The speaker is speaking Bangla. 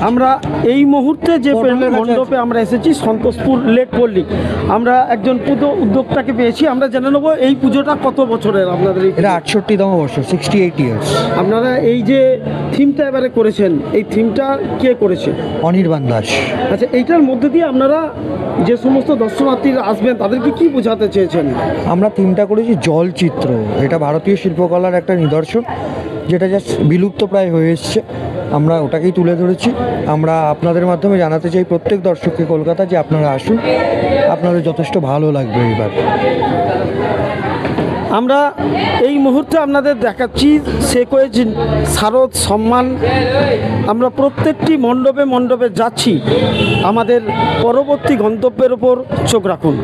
আমরা এই মুহূর্তে যে মণ্ডপে আমরা এসেছি সন্তোষপুর লেক পল্লী, আমরা একজন পুজো উদ্যোক্তাকে পেয়েছি। আমরা জেনে নেবো এই পুজোটা কত বছরের আপনাদের? এটা 68তম বর্ষ, 68 ইয়ার্স। আপনারা এই যে থিমটা এবারে করেছেন, এই থিমটা কে করেছে? অনির্বাণ দাস। আচ্ছা, এইটার মধ্যে দিয়ে আপনারা যে সমস্ত দর্শনার্থীরা আসবেন তাদেরকে কি বোঝাতে চেয়েছেন? আমরা থিমটা করেছি জলচিত্র। এটা ভারতীয় শিল্পকলার একটা নিদর্শন, যেটা জাস্ট বিলুপ্ত প্রায় হয়ে এসছে। আমরা ওটাকেই তুলে ধরেছি। আমরা আপনাদের মাধ্যমে জানাতে চাই প্রত্যেক দর্শককে কলকাতা যে আপনারা আসুন, আপনাদের যথেষ্ট ভালো লাগবে এইবার। আমরা এই মুহূর্তে আপনাদের দেখাচ্ছি সেকোয়েজ শারদ সম্মান। আমরা প্রত্যেকটি মণ্ডপে মণ্ডপে যাচ্ছি। আমাদের পরবর্তী গন্তব্যের ওপর চোখ রাখুন।